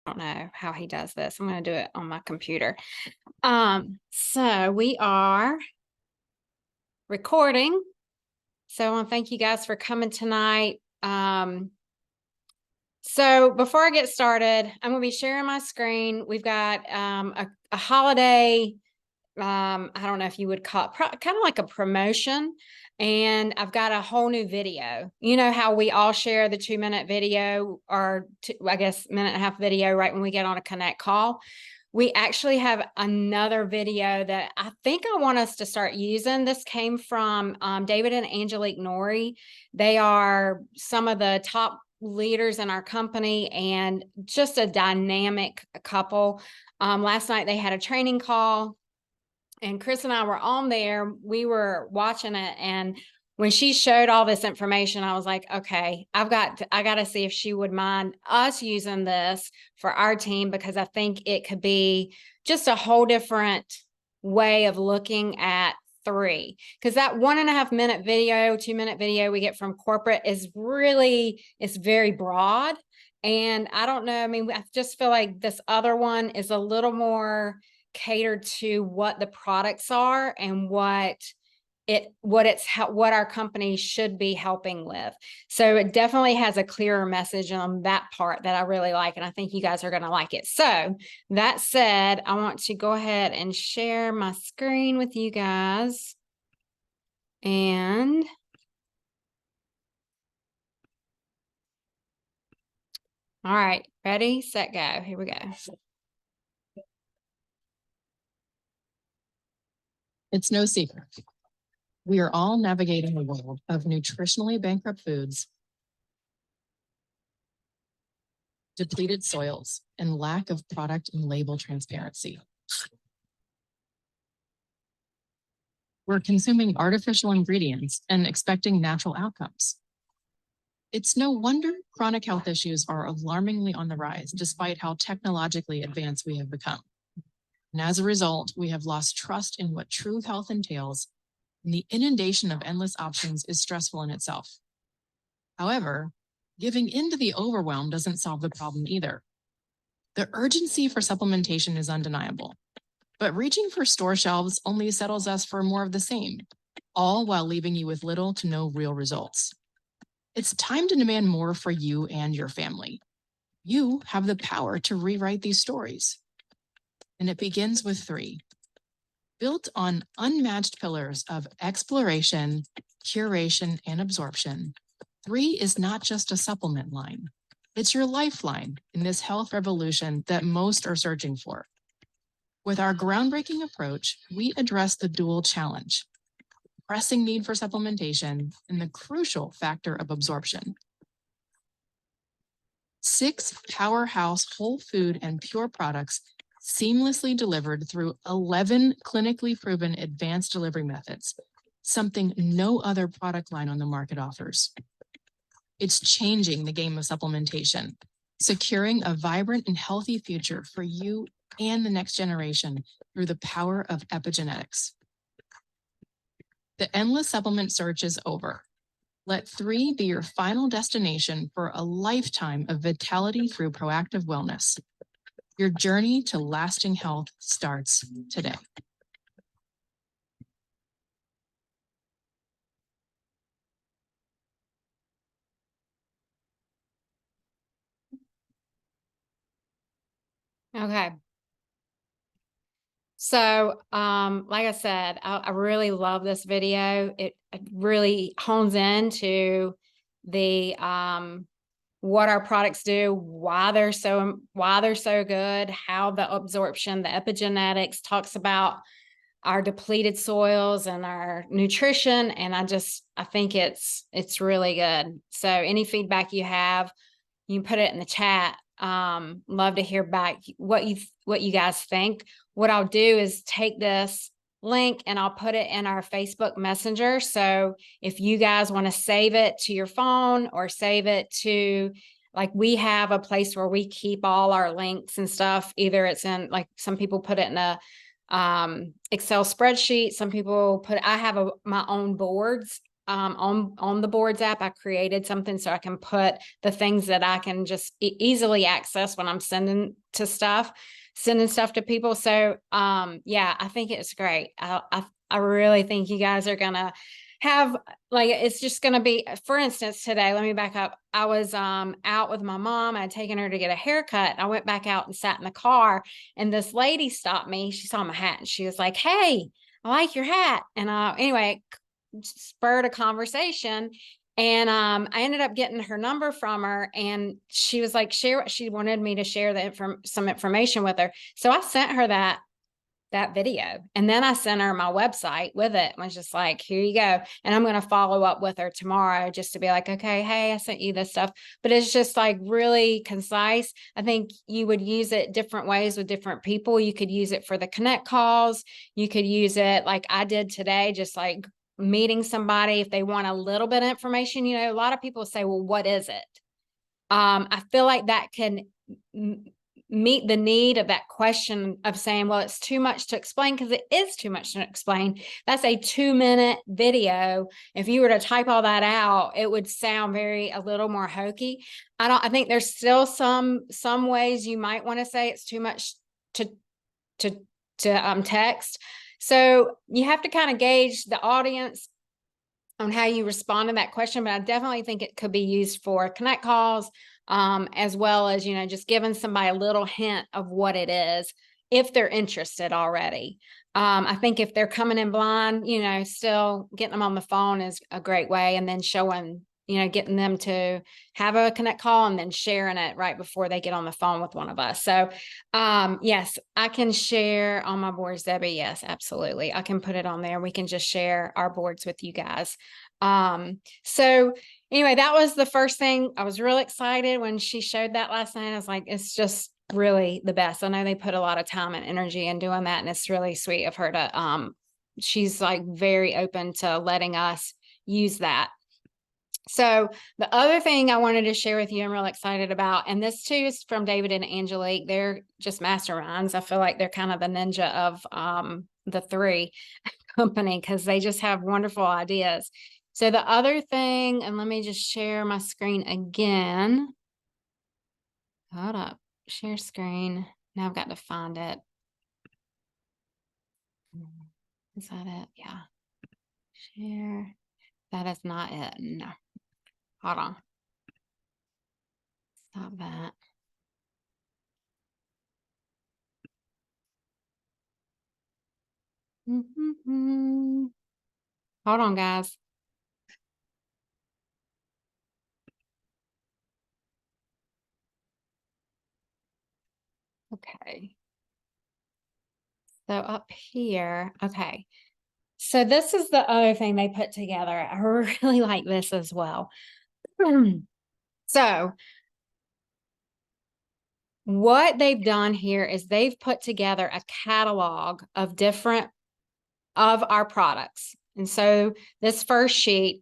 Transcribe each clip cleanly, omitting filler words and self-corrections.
don't know how he does this. I'm going to do it on my computer. So we are recording. So I want to thank you guys for coming tonight. So before I get started, I'm going to be sharing my screen. We've got a holiday, I don't know if you would call it kind of like a promotion. And I've got a whole new video. You know how we all share the 2-minute video or I guess minute and a half video right when we get on a Connect call. We actually have another video that I think I want us to start using. This came from David and Angelique Norrie. They are some of the top leaders in our company and just a dynamic couple. Last night they had a training call and Chris and I were on there. We were watching it, and when she showed all this information, I was like, okay, I got to see if she would mind us using this for our team, because I think it could be just a whole different way of looking at 3. Because that 1.5 minute video, 2-minute video we get from corporate is it's very broad. And I don't know. I mean, I just feel like this other one is a little more catered to what the products are and what our company should be helping with. So it definitely has a clearer message on that part that I really like, and I think you guys are going to like it. So that said, I want to go ahead and share my screen with you guys. And all right, ready, set, go. Here we go. It's no secret. We are all navigating a world of nutritionally bankrupt foods, depleted soils, and lack of product and label transparency. We're consuming artificial ingredients and expecting natural outcomes. It's no wonder chronic health issues are alarmingly on the rise, despite how technologically advanced we have become. And as a result, we have lost trust in what true health entails, and the inundation of endless options is stressful in itself. However, giving in to the overwhelm doesn't solve the problem either. The urgency for supplementation is undeniable, but reaching for store shelves only settles us for more of the same, all while leaving you with little to no real results. It's time to demand more for you and your family. You have the power to rewrite these stories. And it begins with 3. Built on unmatched pillars of exploration, curation, and absorption, 3 is not just a supplement line. It's your lifeline in this health revolution that most are searching for. With our groundbreaking approach, we address the dual challenge: pressing need for supplementation and the crucial factor of absorption. 6 powerhouse whole food and pure products seamlessly delivered through 11 clinically proven advanced delivery methods, something no other product line on the market offers. It's changing the game of supplementation, securing a vibrant and healthy future for you and the next generation through the power of epigenetics. The endless supplement search is over. Let 3 be your final destination for a lifetime of vitality through proactive wellness. Your journey to lasting health starts today. Okay. So, like I said, I really love this video. It really hones into the what our products do, why they're so good, how the absorption, the epigenetics talks about our depleted soils and our nutrition. And I think it's really good. So any feedback you have, you can put it in the chat. Love to hear back what you guys think. What I'll do is take this link and I'll put it in our Facebook Messenger. So if you guys want to save it to your phone or save it to, like, we have a place where we keep all our links and stuff. Either it's in, like, some people put it in a Excel spreadsheet. Some people I have my own boards on the boards app. I created something so I can put the things that I can just easily access when I'm sending stuff to people. So yeah, I think it's great. I really think you guys are gonna have, like, it's just gonna be, for instance, today, let me back up. I was out with my mom. I had taken her to get a haircut. I went back out and sat in the car, and this lady stopped me. She saw my hat and she was like, "Hey, I like your hat." And anyway, spurred a conversation. And I ended up getting her number from her, and she was like, she wanted me to share some information with her. So I sent her that video, and then I sent her my website with it. I was just like, here you go. And I'm going to follow up with her tomorrow just to be like, okay, hey, I sent you this stuff. But it's just like really concise. I think you would use it different ways with different people. You could use it for the connect calls. You could use it like I did today, just like meeting somebody if they want a little bit of information. You know, a lot of people say, well, what is it? I feel like that can meet the need of that question of saying, well, it's too much to explain, because it is too much to explain. That's a 2-minute video. If you were to type all that out, it would sound a little more hokey. I think there's still some ways you might want to say it's too much to text. So you have to kind of gauge the audience on how you respond to that question. But I definitely think it could be used for connect calls, as well as, you know, just giving somebody a little hint of what it is if they're interested already. I think if they're coming in blind, you know, still getting them on the phone is a great way. And then showing, you know, getting them to have a connect call and then sharing it right before they get on the phone with one of us. So yes, I can share on my boards, Debbie. Yes, absolutely. I can put it on there. We can just share our boards with you guys. So anyway, that was the first thing. I was really excited when she showed that last night. I was like, it's just really the best. I know they put a lot of time and energy in doing that, and it's really sweet of her to, she's like very open to letting us use that. So the other thing I wanted to share with you, I'm really excited about, and this too is from David and Angelique. They're just masterminds. I feel like they're kind of the ninja of the three company, because they just have wonderful ideas. So the other thing, and let me just share my screen again. Hold up, share screen. Now I've got to find it. Is that it? Yeah. Share. That is not it. No. Hold on. Stop that. Hold on, guys. Okay. So up here, okay. So this is the other thing they put together. I really like this as well. So what they've done here is they've put together a catalog of of our products. And so this first sheet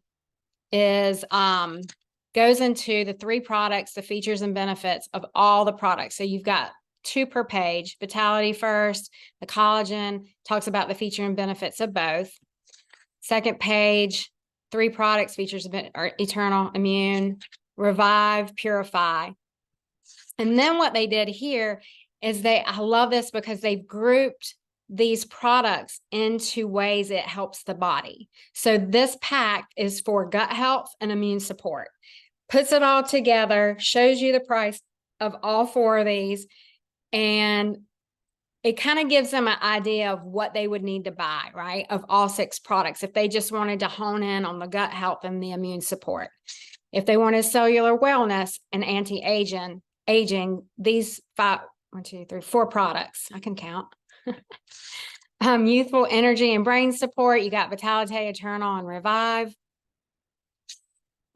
is goes into the 3 products, the features and benefits of all the products. So you've got 2 per page. Vitality first, the collagen talks about the feature and benefits of both. Second page, 3 products, features are Eternal, Immune, Revive, Purify. And then what they did here is I love this because they've grouped these products into ways it helps the body. So this pack is for gut health and immune support. Puts it all together, shows you the price of all 4 of these, and it kind of gives them an idea of what they would need to buy, right? Of all 6 products, if they just wanted to hone in on the gut health and the immune support. If they wanted cellular wellness and anti-aging, these 4 products, I can count. Youthful energy and brain support. You got Vitality, Eternal, and Revive.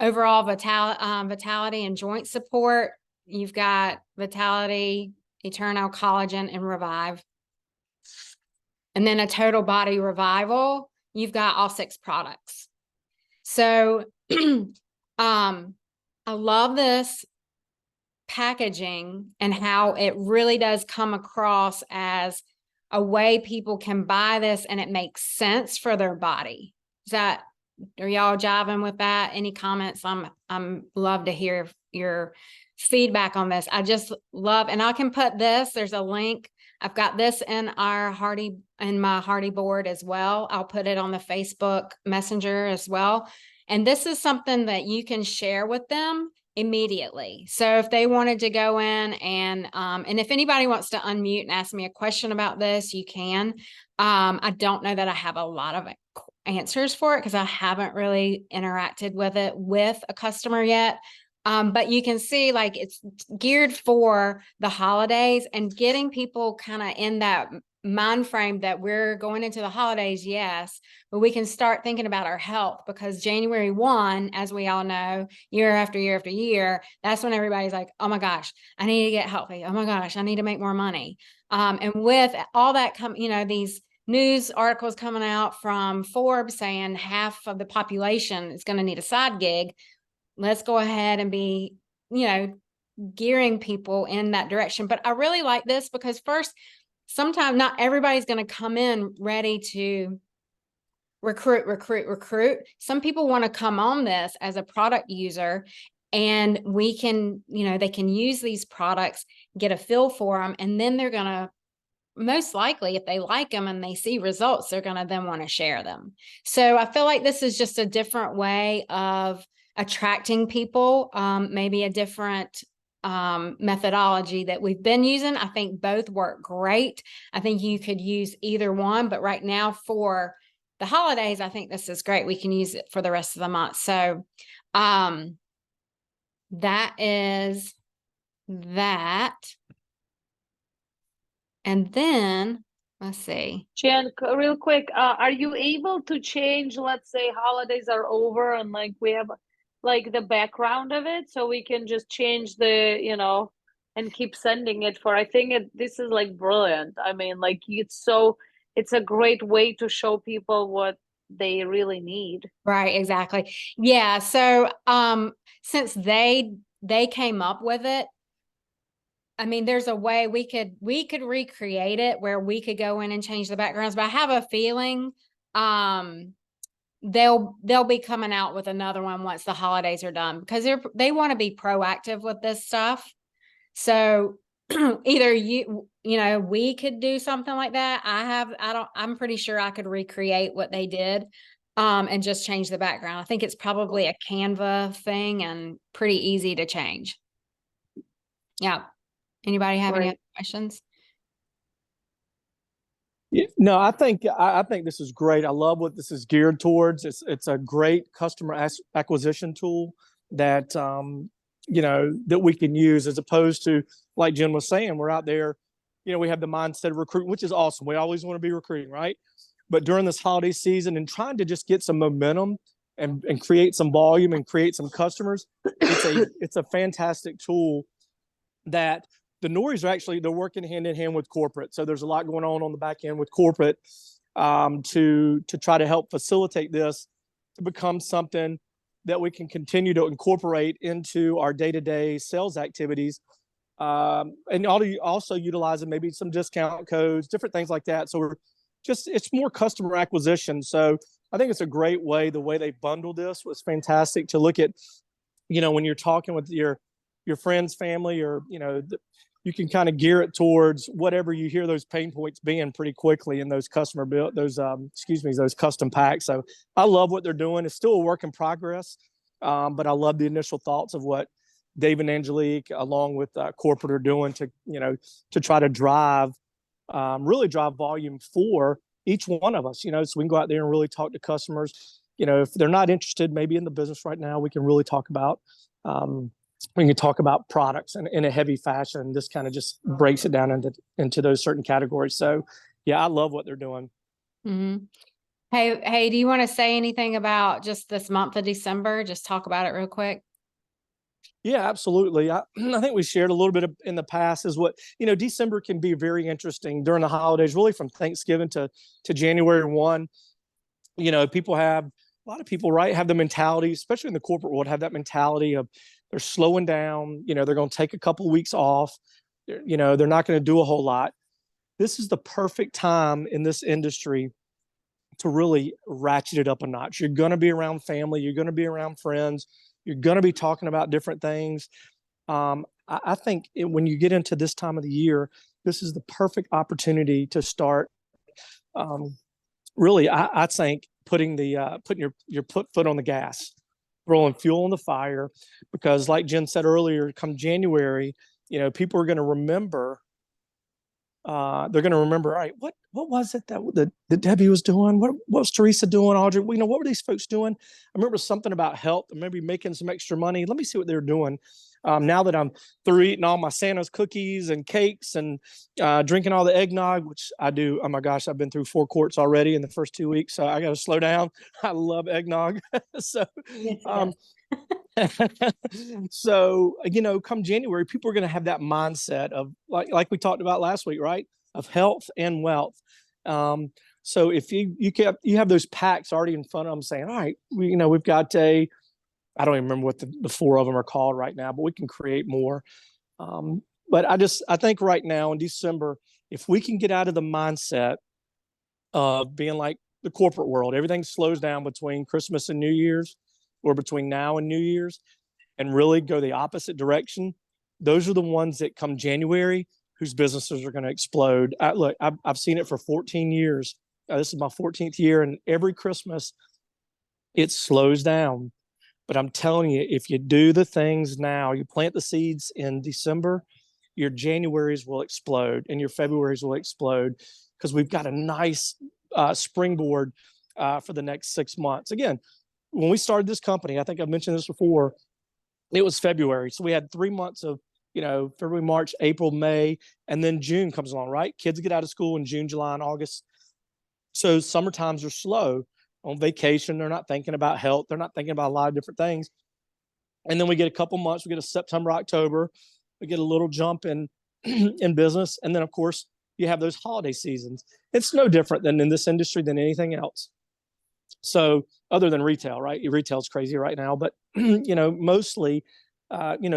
Overall vitality and joint support. You've got Vitality, Eternal, Collagen, and Revive. And then a total body revival. You've got all 6 products. So I love this packaging and how it really does come across as a way people can buy this and it makes sense for their body. Does are y'all jiving with that? Any comments? I'm love to hear your feedback on this. I just love, and I can put this, there's a link. I've got this in my Hardy board as well. I'll put it on the Facebook Messenger as well. And this is something that you can share with them immediately. So if they wanted to go in and if anybody wants to unmute and ask me a question about this, you can. I don't know that I have a lot of answers for it because I haven't really interacted with it with a customer yet. But you can see like it's geared for the holidays and getting people kind of in that mind frame that we're going into the holidays, yes, but we can start thinking about our health because January 1, as we all know, year after year after year, that's when everybody's like, oh my gosh, I need to get healthy. Oh my gosh, I need to make more money. And with all that these news articles coming out from Forbes saying half of the population is going to need a side gig. Let's go ahead and be, gearing people in that direction. But I really like this because first, sometimes not everybody's going to come in ready to recruit. Some people want to come on this as a product user and we can, they can use these products, get a feel for them, and then they're going to most likely, if they like them and they see results, they're going to then want to share them. So I feel like this is just a different way of attracting people, maybe a different methodology that we've been using. I think both work great. I think you could use either one, but right now for the holidays, I think this is great. We can use it for the rest of the month. So that is that. And then let's see. Jen, real quick, are you able to change, let's say holidays are over and like we have like the background of it so we can just change the, and keep sending it for, I think this is like brilliant. I mean, like it's a great way to show people what they really need. Right, exactly. Yeah. So since they came up with it, I mean, there's a way we could recreate it where we could go in and change the backgrounds, but I have a feeling they'll be coming out with another one once the holidays are done because they want to be proactive with this stuff. So either we could do something like that. I'm pretty sure I could recreate what they did and just change the background. I think it's probably a Canva thing and pretty easy to change. Yeah. Anybody have any other questions? Yeah, no, I think this is great. I love what this is geared towards. It's a great customer acquisition tool that that we can use as opposed to, like Jen was saying, we're out there, we have the mindset of recruiting, which is awesome. We always want to be recruiting, right? But during this holiday season and trying to just get some momentum and create some volume and create some customers, it's a fantastic tool that the Norries they're working hand in hand with corporate. So there's a lot going on the back end with corporate to try to help facilitate this to become something that we can continue to incorporate into our day-to-day sales activities. And also utilizing maybe some discount codes, different things like that. So it's more customer acquisition. So I think it's a great way. The way they bundled this was fantastic to look at, when you're talking with your friends, family, or, you can kind of gear it towards whatever you hear those pain points being pretty quickly in those those custom packs. So I love what they're doing. It's still a work in progress, but I love the initial thoughts of what Dave and Angelique, along with corporate, are doing to try to really drive volume for each one of us. So we can go out there and really talk to customers. If they're not interested, maybe in the business right now, we can really talk about. We can talk about products in a heavy fashion. This kind of just breaks it down into those certain categories. So, yeah, I love what they're doing. Mm-hmm. Hey, do you want to say anything about just this month of December? Just talk about it real quick. Yeah, absolutely. I think we shared a little bit in the past is what, December can be very interesting during the holidays, really from Thanksgiving to January 1. A lot of people, right, have the mentality, especially in the corporate world, have that mentality of they're slowing down, they're going to take a couple of weeks off, they're not going to do a whole lot. This is the perfect time in this industry to really ratchet it up a notch. You're going to be around family. You're going to be around friends. You're going to be talking about different things. I think when you get into this time of the year, this is the perfect opportunity to start. Really, I think putting your foot on the gas, throwing fuel on the fire, because like Jen said earlier, come January, people are going to remember. They're going to remember, all right, what was it that Debbie was doing? What was Teresa doing? Audrey, what were these folks doing? I remember something about health, maybe making some extra money. Let me see what they're doing. Now that I'm through eating all my Santa's cookies and cakes and drinking all the eggnog, which I do. Oh my gosh, I've been through 4 quarts already in the first 2 weeks, so I got to slow down. I love eggnog. So, so, come January, people are going to have that mindset of like we talked about last week, right? Of health and wealth. So if you have those packs already in front of them saying, all right, we've got I don't even remember what the 4 of them are called right now, but we can create more. But I think right now in December, if we can get out of the mindset of being like the corporate world, everything slows down between Christmas and New Year's, or between now and New Year's, and really go the opposite direction. Those are the ones that come January whose businesses are going to explode. Look, I've seen it for 14 years. This is my 14th year, and every Christmas it slows down. But I'm telling you, if you do the things now, you plant the seeds in December, your Januaries will explode and your Februaries will explode, because we've got a nice springboard for the next 6 months. Again, when we started this company, I think I've mentioned this before, it was February. So we had 3 months of, February, March, April, May, and then June comes along, right? Kids get out of school in June, July, and August. So summer times are slow. On vacation, they're not thinking about health. They're not thinking about a lot of different things. And then we get a couple months, we get a September, October, we get a little jump in in business. And then of course you have those holiday seasons. It's no different than in this industry than anything else. So other than retail, right? Retail's crazy right now, but mostly,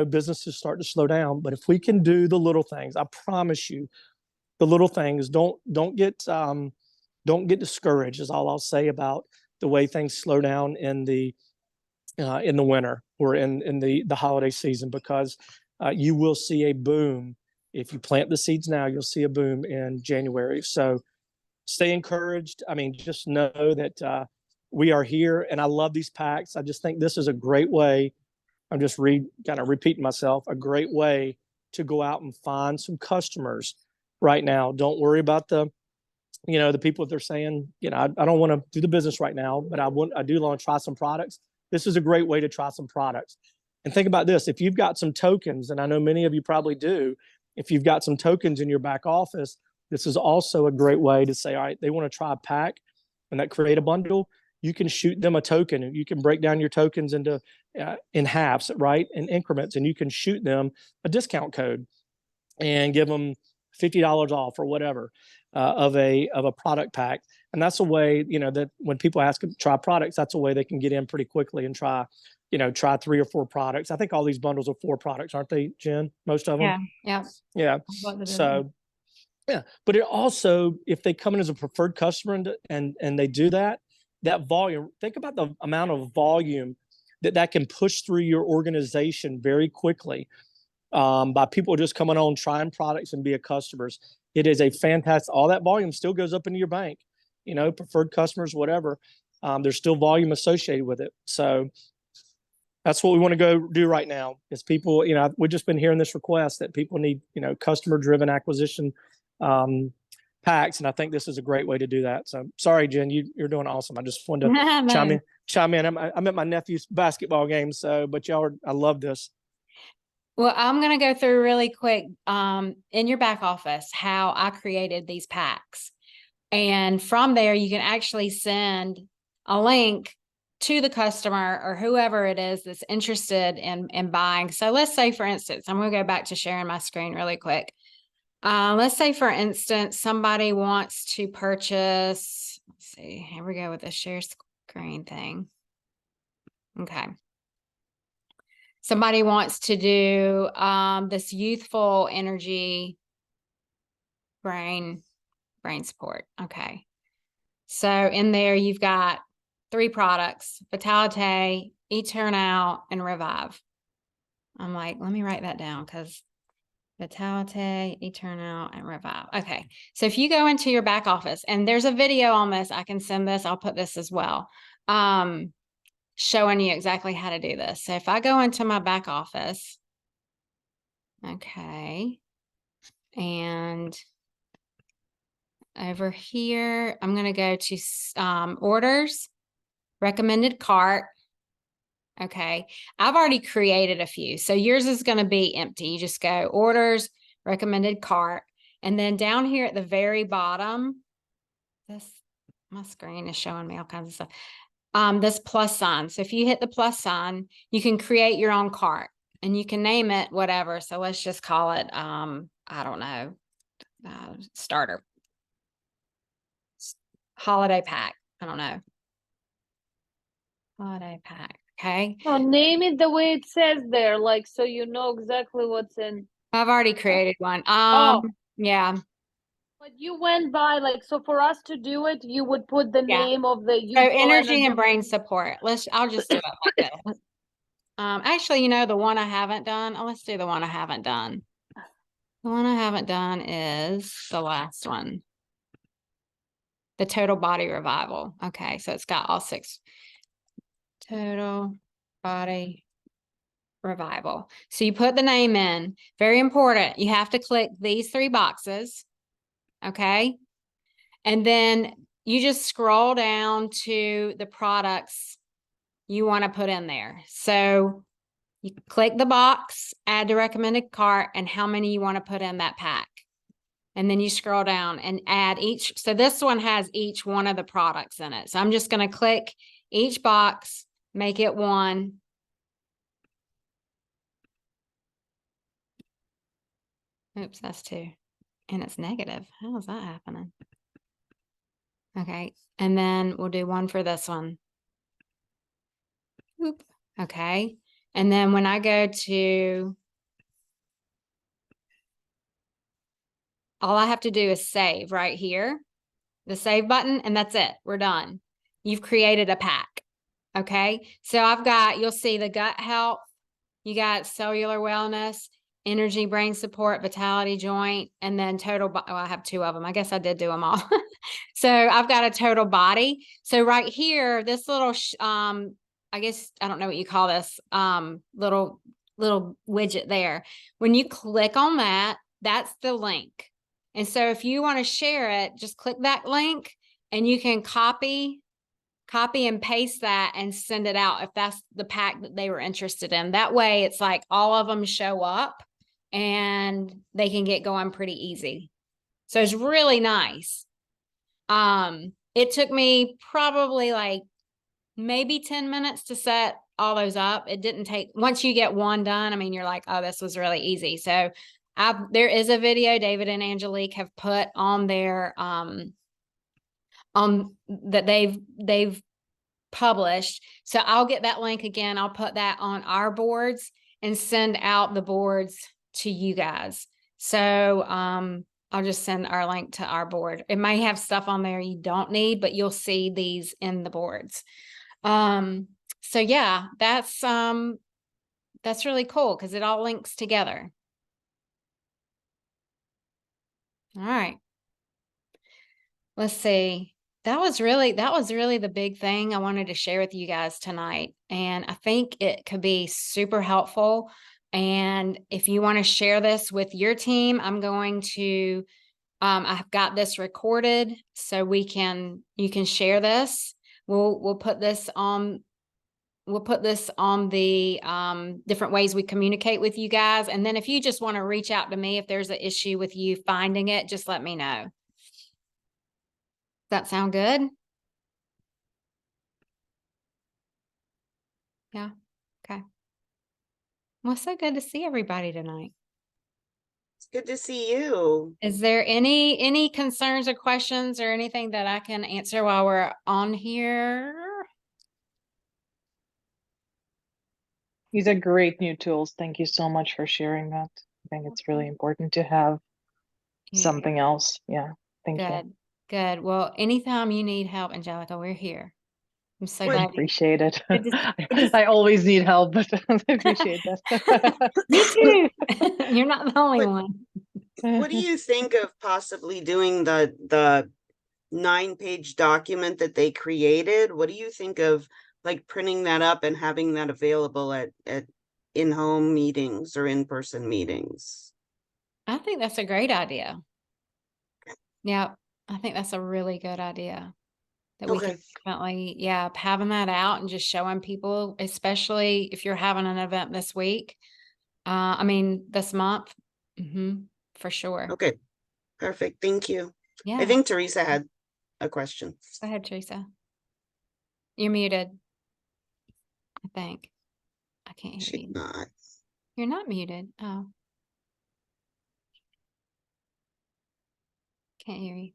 businesses start to slow down. But if we can do the little things, I promise you, the little things, don't get discouraged, is all I'll say about the way things slow down in the winter or in the holiday season, because you will see a boom. If you plant the seeds now, you'll see a boom in January. So stay encouraged. I mean, just know that we are here, and I love these packs. I just think this is a great way. I'm just kind of repeating myself, a great way to go out and find some customers right now. Don't worry about the people that they're saying, I don't want to do the business right now, but I do want to try some products. This is a great way to try some products. And think about this. If you've got some tokens, and I know many of you probably do, if you've got some tokens in your back office, this is also a great way to say, all right, they want to try a pack and that create a bundle. You can shoot them a token, and you can break down your tokens into in halves, right? In increments, and you can shoot them a discount code and give them $50 off or whatever of a product pack. And that's a way, that when people ask them to try products, that's a way they can get in pretty quickly and try 3 or 4 products. I think all these bundles are 4 products, aren't they, Jen? Most of them. Yeah. So, yeah. But it also, if they come in as a preferred customer and they do that volume, think about the amount of volume that can push through your organization very quickly. By people just coming on, trying products and be customers. It is a fantastic, all that volume still goes up into your bank, preferred customers, whatever. There's still volume associated with it. So that's what we want to go do right now is people, we've just been hearing this request that people need, customer driven acquisition packs. And I think this is a great way to do that. So sorry, Jen, you're doing awesome. I just wanted to chime in. I'm at my nephew's basketball game. So, but I love this. Well, I'm going to go through really quick in your back office how I created these packs. And from there, you can actually send a link to the customer or whoever it is that's interested in buying. So let's say, for instance, I'm going to go back to sharing my screen really quick. Let's say, for instance, somebody wants to purchase, let's see, here we go with the share screen thing. Okay. Somebody wants to do this youthful energy brain support. Okay. So in there, you've got 3 products, Vitalite, Eternout, and Revive. I'm like, let me write that down because Vitalite, Eternout, and Revive. Okay. So if you go into your back office, and there's a video on this, I can send this. I'll put this as well. Showing you exactly how to do this. So if I go into my back office, okay, and over here, I'm going to go to orders, recommended cart. Okay, I've already created a few. So yours is going to be empty. You just go orders, recommended cart. And then down here at the very bottom, my screen is showing me all kinds of stuff. This plus sign. So if you hit the plus sign, you can create your own cart and you can name it whatever. So let's just call it, I don't know, starter. Holiday pack. I don't know. Holiday pack. Okay. No, name it the way it says there, like so you know exactly what's in. I've already created one. Oh. Yeah. But you went by like so for us to do it, you would put the Yeah. name of the So useful energy and brain support. I'll just do it like this. Actually, you know, the one I haven't done. Oh, let's do the one I haven't done. The one I haven't done is the last one. The total body revival. Okay, so it's got all 6. Total body revival. So you put the name in. Very important. You have to click these 3 boxes. Okay. And then you just scroll down to the products you want to put in there. So you click the box, add to recommended cart, and how many you want to put in that pack. And then you scroll down and add each. So this one has each one of the products in it. So I'm just going to click each box, make it 1. Oops, that's 2. And it's negative. How is that happening? Okay. And then we'll do 1 for this one. Oop. Okay. And then when I go to, all I have to do is save right here, the save button, and that's it. We're done. You've created a pack. Okay. So I've got, you'll see the gut health, you got cellular wellness, energy, brain support, vitality, joint, and then total. Oh, I have 2 of them. I guess I did do them all. So I've got a total body. So right here, this little, I guess, I don't know what you call this, little widget there. When you click on that, that's the link. And so if you want to share it, just click that link and you can copy and paste that and send it out if that's the pack that they were interested in. That way it's like all of them show up and they can get going pretty easy. So it's really nice. It took me probably like maybe 10 minutes to set all those up. It didn't take, once you get one done, I mean, you're like, oh, this was really easy. So there is a video David and Angelique have put on their, that they've published. So I'll get that link again. I'll put that on our boards and send out the boards to you guys. So, I'll just send our link to our board. It may have stuff on there you don't need, but you'll see these in the boards. So yeah, that's really cool because it all links together. All right. Let's see. That was really the big thing I wanted to share with you guys tonight. And I think it could be super helpful. And if you want to share this with your team, I'm going to, I've got this recorded so you can share this. We'll put this on the different ways we communicate with you guys. And then if you just want to reach out to me, if there's an issue with you finding it, just let me know. Does that sound good? Yeah. Okay. Well, so good to see everybody tonight. It's good to see you. Is there any concerns or questions or anything that I can answer while we're on here? These are great new tools. Thank you so much for sharing that. I think it's really important to have Yeah. something else. Yeah, thank you. Good. Good. Well, anytime you need help, Angelica, we're here. I'm so I glad. appreciate it. Good to- I always need help, but I appreciate that. Me too. You're not the only But- one. What do you think of possibly doing the 9-page document that they created? What do you think of like printing that up and having that available at in-home meetings or in-person meetings? I think that's a great idea. Yeah, I think that's a really good idea. That we can Okay. definitely, yeah, having that out and just showing people, especially if you're having an event this week. This month. For sure. Okay, perfect. Thank you. Yeah. I think Teresa had a question. Go ahead, Teresa. You're muted. I think. I can't hear She's you. not. You're not muted. Oh. Can't hear you.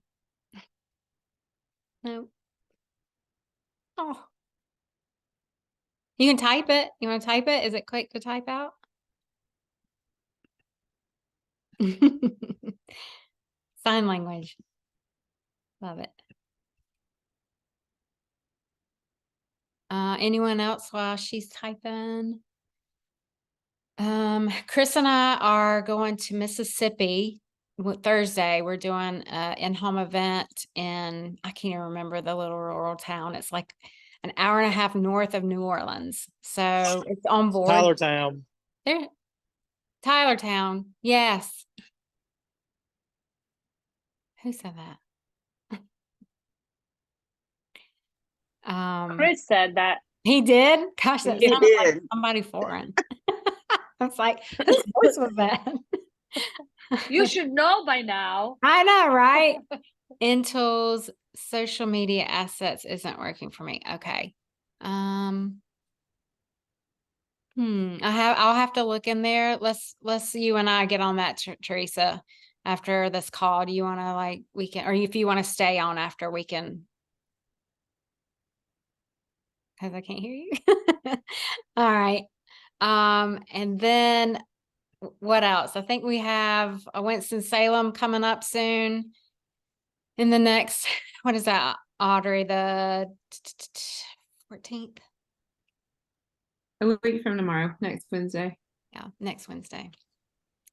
No. Oh. You can type it. You want to type it? Is it quick to type out? Sign language. Love it. Anyone else while she's typing? Chris and I are going to Mississippi Thursday. We're doing an in-home event in, I can't even remember the little rural town. It's like an hour and a half north of New Orleans. So it's on board. Tylertown. There, Tylertown. Yes. Who said that? Chris said that. He did? Gosh, that He sounded like did. somebody foreign. I was like, whose voice was that? You should know by now. I know, right? Intel's social media assets isn't working for me. Okay. I'll have to look in there. Let's you and I get on that, Teresa, after this call. Do you want to or if you want to stay on after we can? Because I can't hear you. All right. And then what else? I think we have a Winston-Salem coming up soon. In the next, what is that, Audrey? The 14th? A week from tomorrow, next Wednesday. Yeah, next Wednesday.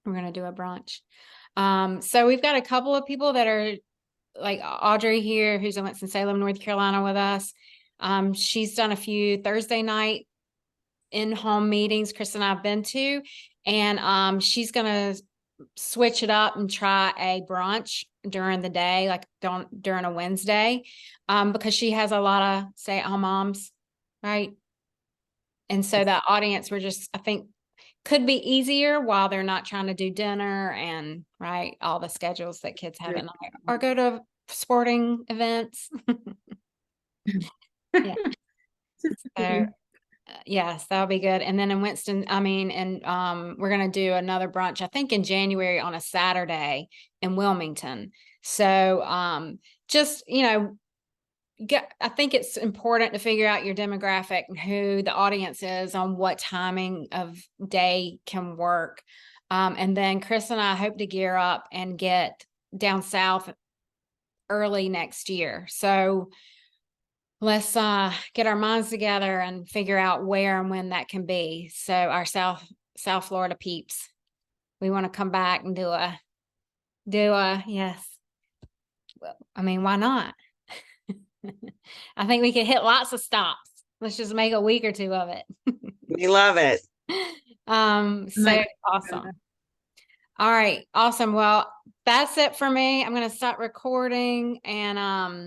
We're going to do a brunch. So we've got a couple of people that are like Audrey here, who's in Winston-Salem, North Carolina with us. She's done a few Thursday night in-home meetings Chris and I have been to, and she's going to switch it up and try a brunch during the day, like during a Wednesday, because she has a lot of stay-at-home moms, right? And so the audience I think could be easier while they're not trying to do dinner and all the schedules that kids have at night or go to sporting events. Yeah. So, yes, that'll be good. And then in Winston, we're going to do another brunch, I think in January on a Saturday in Wilmington. So, I think it's important to figure out your demographic and who the audience is on what timing of day can work. And then Chris and I hope to gear up and get down south early next year. So let's get our minds together and figure out where and when that can be. So our South Florida peeps, we want to come back and do a yes. Well, why not? I think we could hit lots of stops. Let's just make a week or two of it. We love it. So awesome. All right, awesome. Well, that's it for me. I'm going to stop recording and